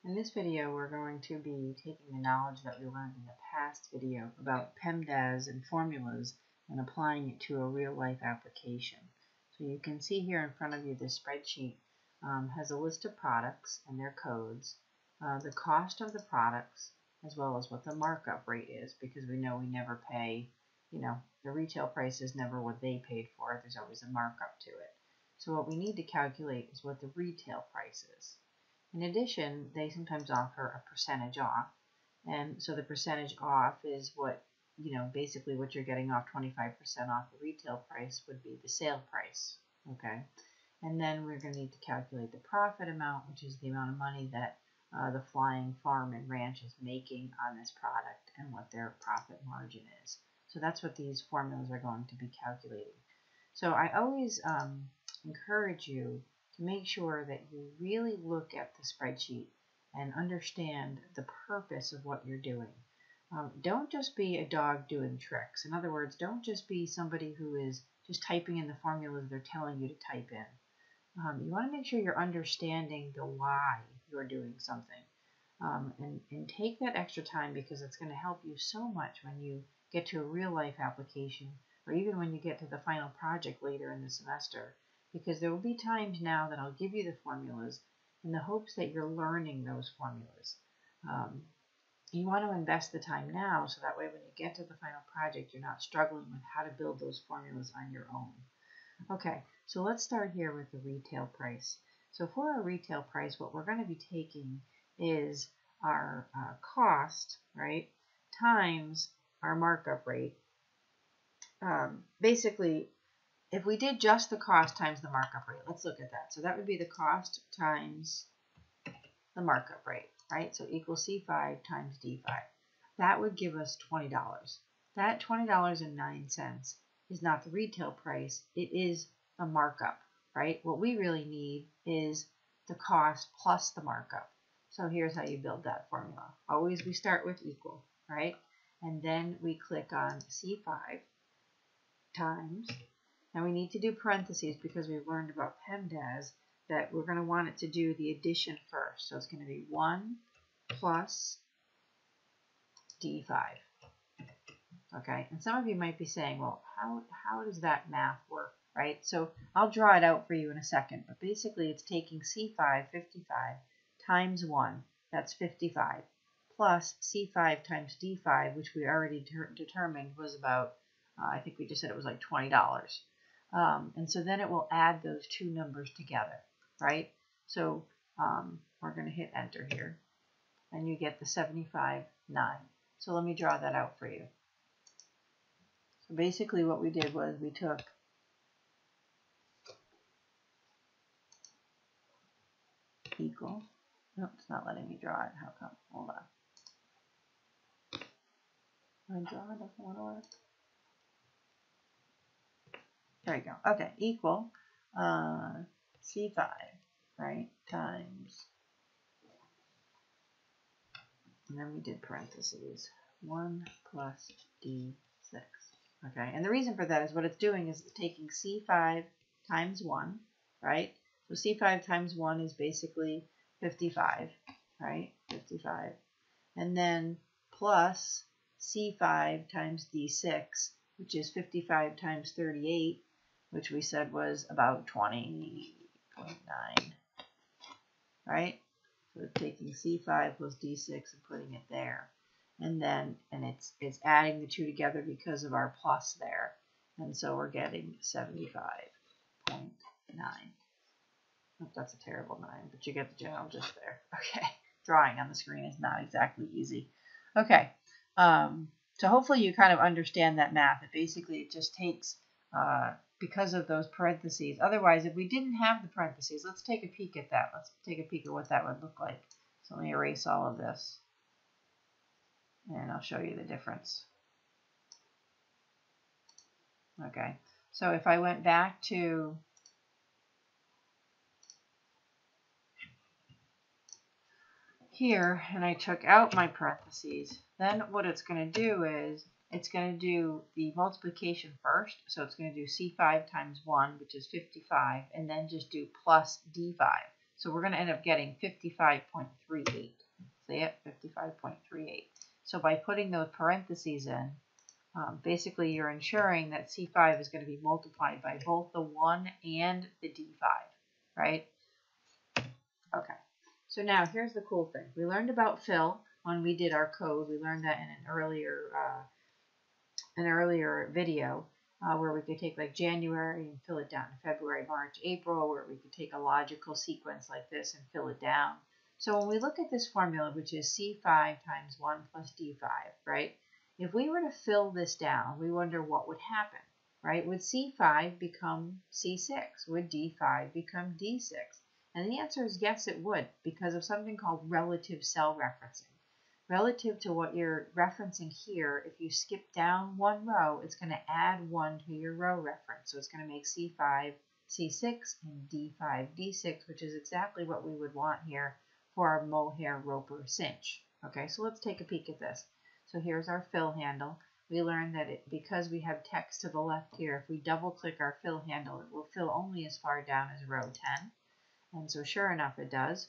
In this video, we're going to be taking the knowledge that we learned in the past video about PEMDAS and formulas and applying it to a real-life application. So you can see here in front of you this spreadsheet has a list of products and their codes, the cost of the products, as well as what the markup rate is, because we know we never pay, the retail price is never what they paid for. There's always a markup to it. So what we need to calculate is what the retail price is. In addition, they sometimes offer a percentage off, and so the percentage off is what, basically what you're getting off. 25% off the retail price would be the sale price, okay? And then we're going to need to calculate the profit amount, which is the amount of money that the Flying Farm and Ranch is making on this product and what their profit margin is. So that's what these formulas are going to be calculating. So I always encourage you to make sure that you really look at the spreadsheet and understand the purpose of what you're doing. Don't just be a dog doing tricks. In other words, don't just be somebody who is just typing in the formulas they're telling you to type in. You want to make sure you're understanding the why you're doing something. And take that extra time, because it's going to help you so much when you get to a real life application, or even when you get to the final project later in the semester. Because there will be times now that I'll give you the formulas in the hopes that you're learning those formulas. You want to invest the time now, so that way when you get to the final project, you're not struggling with how to build those formulas on your own. Okay, so let's start here with the retail price. So for our retail price, what we're going to be taking is our cost, right, times our markup rate. Basically, if we did just the cost times the markup rate, let's look at that. So that would be the cost times the markup rate, right? So equals C5 times D5. That would give us $20. That $20.09 is not the retail price. It is the markup, right? What we really need is the cost plus the markup. So here's how you build that formula. Always we start with equal, right? And then we click on C5 times. Now we need to do parentheses because we've learned about PEMDAS that we're going to want it to do the addition first. So it's going to be 1 plus D5. Okay, and some of you might be saying, well, how does that math work, right? So I'll draw it out for you in a second, but basically it's taking C5, 55, times 1, that's 55, plus C5 times D5, which we already determined was about, I think we just said it was like $20. And so then it will add those two numbers together, right? So we're going to hit enter here, and you get the 75.9. So let me draw that out for you. So basically what we did was we took equal. Nope, it's not letting me draw it. How come? Hold on. My draw doesn't want to work. There you go. Okay, equal C5, right, times, and then we did parentheses, 1 plus D6. Okay, and the reason for that is what it's doing is it's taking C5 times 1, right? So C5 times 1 is basically 55, right? 55. And then plus C5 times D6, which is 55 times 38, which we said was about 20.9, right? So it's taking C5 plus D6 and putting it there. And then, it's adding the two together because of our plus there. And so we're getting 75.9. Oh, that's a terrible 9, but you get the general gist there. Okay, drawing on the screen is not exactly easy. Okay, so hopefully you kind of understand that math. It just takes, because of those parentheses. Otherwise, if we didn't have the parentheses, let's take a peek at that. Let's take a peek at what that would look like. So let me erase all of this, and I'll show you the difference. Okay, so if I went back to here and I took out my parentheses, then what it's going to do is it's going to do the multiplication first. So it's going to do C5 times 1, which is 55, and then just do plus D5. So we're going to end up getting 55.38. See it? 55.38. So by putting those parentheses in, basically you're ensuring that C5 is going to be multiplied by both the 1 and the D5, right? Okay. So now here's the cool thing. We learned about fill when we did our code. We learned that in an earlier video where we could take like January and fill it down to February, March, April, where we could take a logical sequence like this and fill it down. So when we look at this formula, which is C5 times 1 plus D5, right? If we were to fill this down, we wonder what would happen, right? Would C5 become C6? Would D5 become D6? And the answer is yes, it would, because of something called relative cell referencing. Relative to what you're referencing here, if you skip down one row, it's going to add 1 to your row reference. So it's going to make C5 C6 and D5 D6, which is exactly what we would want here for our mohair roper cinch. Okay, so let's take a peek at this. So here's our fill handle. We learned that because we have text to the left here, if we double click our fill handle, it will fill only as far down as row 10. And so sure enough, it does.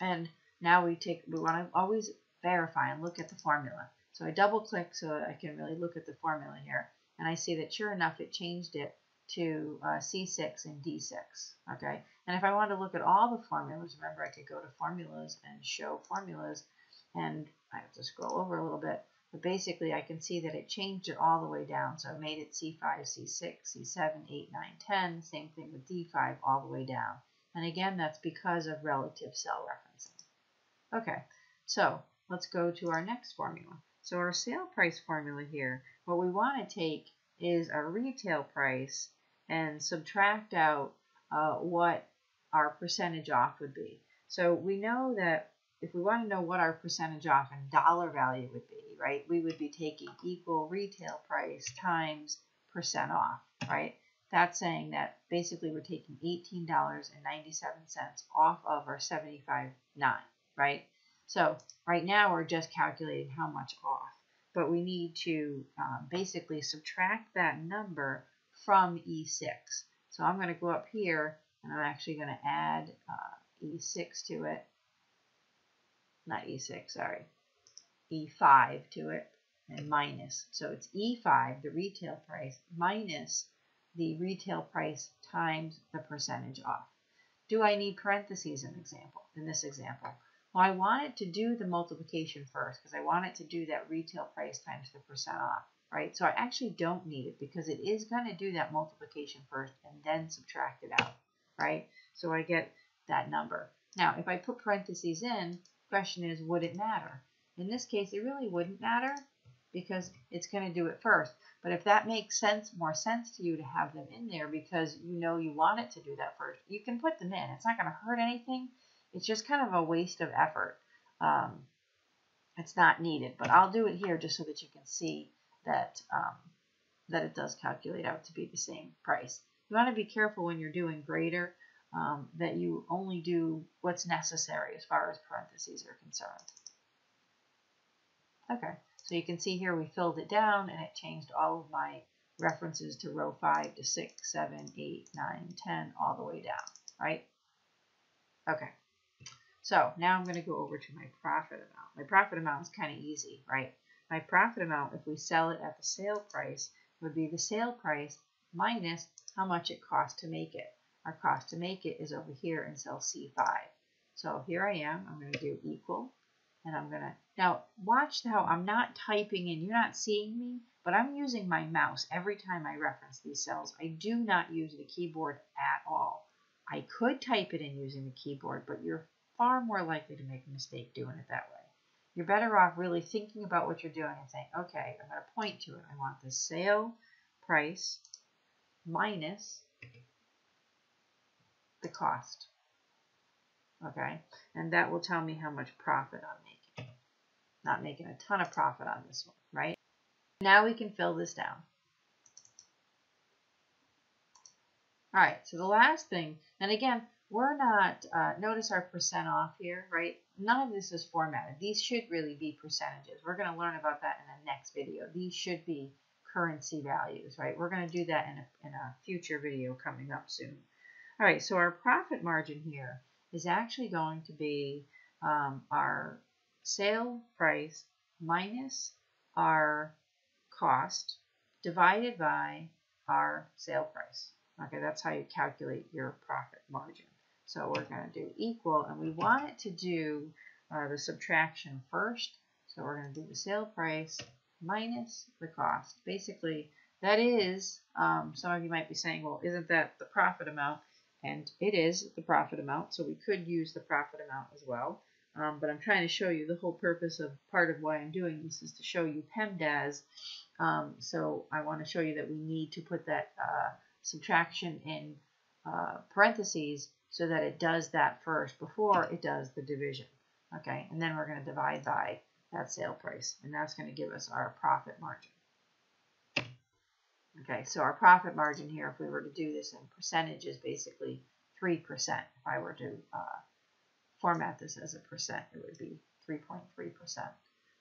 And now we want to always verify and look at the formula. So I double click so that I can really look at the formula here. And I see that sure enough, it changed it to C6 and D6. Okay. And if I want to look at all the formulas, remember I could go to formulas and show formulas. And I have to scroll over a little bit. But basically, I can see that it changed it all the way down. So it made it C5, C6, C7, 8, 9, 10. Same thing with D5 all the way down. And again, that's because of relative cell referencing. Okay, so let's go to our next formula. So our sale price formula here, what we want to take is our retail price and subtract out what our percentage off would be. So we know that if we want to know what our percentage off in dollar value would be, right, we would be taking equal retail price times percent off, right? That's saying that basically we're taking $18.97 off of our $75.09, right? So right now we're just calculating how much off, but we need to basically subtract that number from E6. So I'm going to go up here and I'm actually going to add E6 to it, not E6, sorry, E5 to it, and minus. So it's E5, the retail price, minus the retail price times the percentage off. Do I need parentheses in this example? Well, I want it to do the multiplication first because I want it to do that retail price times the percent off, right? So I actually don't need it because it is going to do that multiplication first and then subtract it out, right? So I get that number. Now, if I put parentheses in, the question is, would it matter? In this case, it really wouldn't matter because it's going to do it first. But if that makes more sense to you to have them in there because you know you want it to do that first, you can put them in. It's not going to hurt anything. It's just kind of a waste of effort. It's not needed, but I'll do it here just so that you can see that that it does calculate out to be the same price. You want to be careful when you're doing greater that you only do what's necessary as far as parentheses are concerned. Okay, so you can see here we filled it down and it changed all of my references to row 5 to 6, 7, 8, 9, 10, all the way down, right? Okay, so now I'm going to go over to my profit amount. My profit amount is kind of easy, right? My profit amount, if we sell it at the sale price, would be the sale price minus how much it costs to make it. Our cost to make it is over here in cell C5. So here I am. I'm going to do equal. And I'm going to, now watch how I'm not typing in, you're not seeing me, but I'm using my mouse every time I reference these cells. I do not use the keyboard at all. I could type it in using the keyboard, but you're far more likely to make a mistake doing it that way. You're better off really thinking about what you're doing and saying, okay, I'm going to point to it. I want the sale price minus the cost. Okay, and that will tell me how much profit I'm making. Not making a ton of profit on this one, right? Now we can fill this down. All right, so the last thing, and again, we're not, notice our percent off here, right? None of this is formatted. These should really be percentages. We're going to learn about that in the next video. These should be currency values, right? We're going to do that in a future video coming up soon. All right, so our profit margin here is actually going to be our sale price minus our cost divided by our sale price. Okay, that's how you calculate your profit margin. So we're going to do equal, and we want it to do the subtraction first. So we're going to do the sale price minus the cost. Basically, that is, some of you might be saying, well, isn't that the profit amount? And it is the profit amount, so we could use the profit amount as well. But I'm trying to show you the whole purpose of part of why I'm doing this is to show you PEMDAS. So I want to show you that we need to put that subtraction in parentheses so that it does that first before it does the division. Okay, and then we're going to divide by that sale price, and that's going to give us our profit margin. Okay, so our profit margin here, if we were to do this in percentage, is basically 3%. If I were to format this as a percent, it would be 3.3%.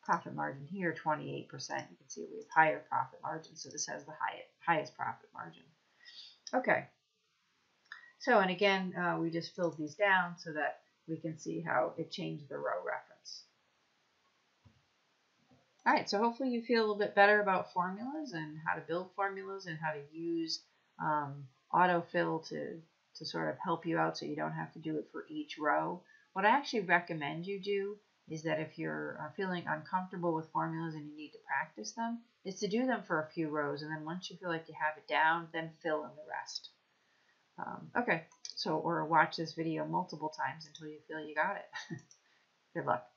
Profit margin here, 28%. You can see we have higher profit margin, so this has the highest profit margin. Okay, so and again, we just filled these down so that we can see how it changed the row reference. All right, so hopefully you feel a little bit better about formulas and how to build formulas and how to use AutoFill to sort of help you out so you don't have to do it for each row. What I actually recommend you do is that if you're feeling uncomfortable with formulas and you need to practice them, is to do them for a few rows, and then once you feel like you have it down, then fill in the rest. Okay, so or watch this video multiple times until you feel you got it. Good luck.